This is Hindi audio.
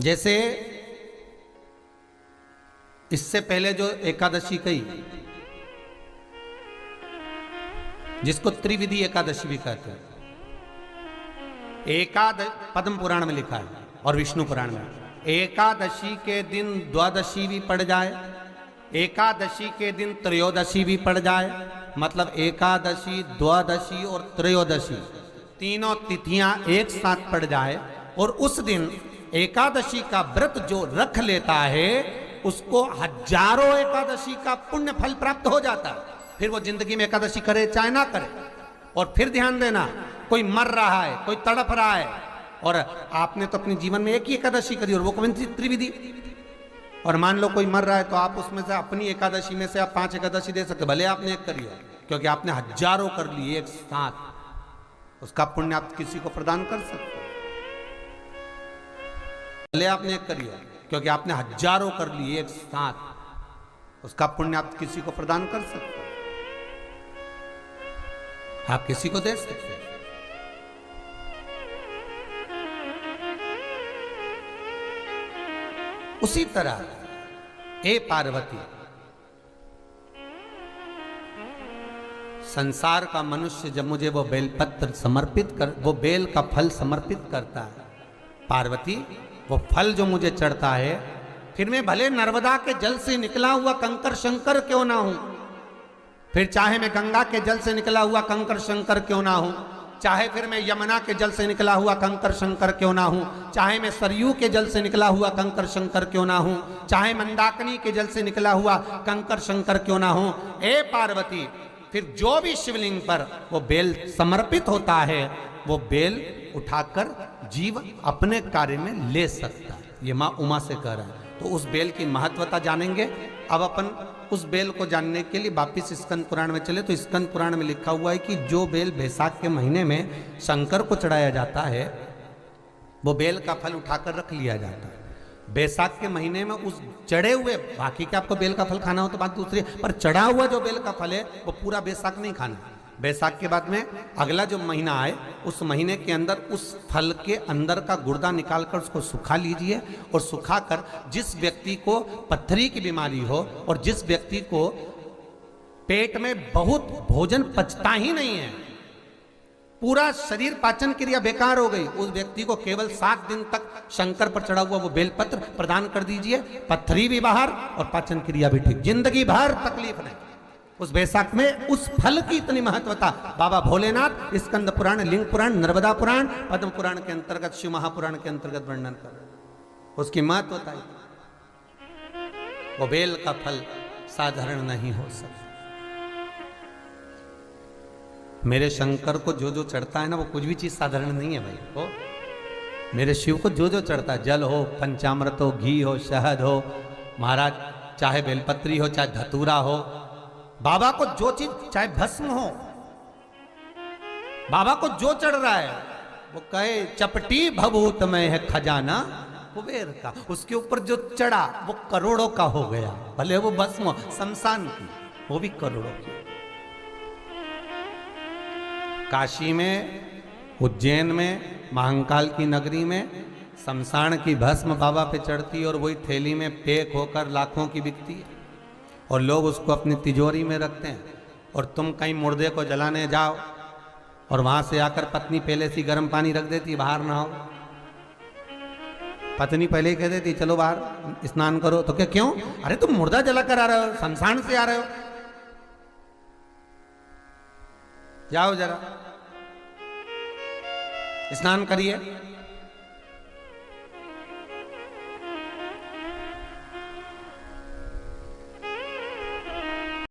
जैसे इससे पहले जो एकादशी कही, जिसको त्रिविधि एकादशी भी कहते हैं, पद्म पुराण में लिखा है और विष्णु पुराण में, एकादशी के दिन द्वादशी भी पड़ जाए, एकादशी के दिन त्रयोदशी भी पड़ जाए, मतलब एकादशी, द्वादशी और त्रयोदशी तीनों तिथियां एक साथ पड़ जाए, और उस दिन एकादशी का व्रत जो रख लेता है उसको हजारों एकादशी का पुण्य फल प्राप्त हो जाता है। फिर वो जिंदगी में एकादशी करे चाहे ना करे। और फिर ध्यान देना, कोई मर रहा है, कोई तड़प रहा है, और आपने तो अपने जीवन में एक ही एकादशी करी और वो कौन सी त्रिविधि, और मान लो कोई मर रहा है तो आप उसमें से अपनी एकादशी में से आप 5 एकादशी दे सकते, भले आपने एक करी है, क्योंकि आपने हजारों कर ली एक साथ, उसका पुण्य आप किसी को प्रदान कर सकते, भले आपने एक करी है, क्योंकि आपने हजारों कर ली एक साथ, उसका पुण्य आप किसी को प्रदान कर सकते, आप किसी को दे सकते। उसी तरह हे पार्वती, संसार का मनुष्य जब मुझे वो बेलपत्र समर्पित कर, वो बेल का फल समर्पित करता है, पार्वती वो फल जो मुझे चढ़ता है, फिर मैं भले नर्मदा के जल से निकला हुआ कंकर शंकर क्यों ना हूं, फिर चाहे मैं गंगा के जल से निकला हुआ कंकर शंकर क्यों ना हूं, चाहे फिर मैं यमुना के जल से निकला हुआ कंकर शंकर क्यों ना हूं, चाहे मैं सरयू के जल से निकला हुआ कंकर शंकर क्यों ना हूं, चाहे मंदाकिनी के जल से निकला हुआ कंकर शंकर क्यों ना हूं, हे पार्वती फिर जो भी शिवलिंग पर वो बेल समर्पित होता है, वो बेल उठाकर जीव अपने कार्य में ले सकता है। ये माँ उमा से कह रहा है। तो उस बेल की महत्वता जानेंगे। अब अपन उस बेल को जानने के लिए वापिस स्कंद पुराण में चले, तो स्कंद पुराण में लिखा हुआ है कि जो बेल बैसाख के महीने में शंकर को चढ़ाया जाता है, वो बेल का फल उठाकर रख लिया जाता है। बैसाख के महीने में उस चढ़े हुए, बाकी के आपको बेल का फल खाना हो तो बात दूसरी, पर चढ़ा हुआ जो बेल का फल है वो पूरा बैसाख नहीं खाना। बैसाख के बाद में अगला जो महीना आए, उस महीने के अंदर उस फल के अंदर का गुर्दा निकालकर उसको सुखा लीजिए, और सुखाकर जिस व्यक्ति को पथरी की बीमारी हो और जिस व्यक्ति को पेट में बहुत भोजन पचता ही नहीं है, पूरा शरीर पाचन क्रिया बेकार हो गई, उस व्यक्ति को केवल 7 दिन तक शंकर पर चढ़ा हुआ वो बेलपत्र प्रदान कर दीजिए, पथरी भी बाहर और पाचन क्रिया भी ठीक, जिंदगी भर तकलीफ नहीं। उस बैसाख में उस फल की इतनी महत्वता बाबा भोलेनाथ स्कंद पुराण, लिंग पुराण, नर्मदा पुराण, पद्म पुराण के अंतर्गत, शिव महापुराण के अंतर्गत वर्णन कर, उसकी महत्वता है। वो बेल का फल साधारण नहीं हो सकता। मेरे शंकर को जो जो चढ़ता है ना, वो कुछ भी चीज साधारण नहीं है भाई। वो मेरे शिव को जो जो चढ़ता है, जल हो, पंचामृत हो, घी हो, शहद हो, महाराज चाहे बेलपत्री हो, चाहे धतूरा हो, बाबा को जो चीज, चाहे भस्म हो, बाबा को जो चढ़ रहा है, वो कहे चपटी भभूत में है खजाना कुबेर का, उसके ऊपर जो चढ़ा वो करोड़ों का हो गया, भले वो भस्म हो, शमशान की, वो भी करोड़ों की। काशी में, उज्जैन में, महाकाल की नगरी में शमशान की भस्म बाबा पे चढ़ती और वही थैली में पैक होकर लाखों की बिकती है, और लोग उसको अपनी तिजोरी में रखते हैं। और तुम कहीं मुर्दे को जलाने जाओ और वहां से आकर पत्नी पहले से गर्म पानी रख देती, बाहर ना हो, पत्नी पहले ही कह देती चलो बाहर स्नान करो, तो क्या क्यों, अरे तुम मुर्दा जला कर आ रहे हो, शमशान से आ रहे हो, जाओ जरा स्नान करिए।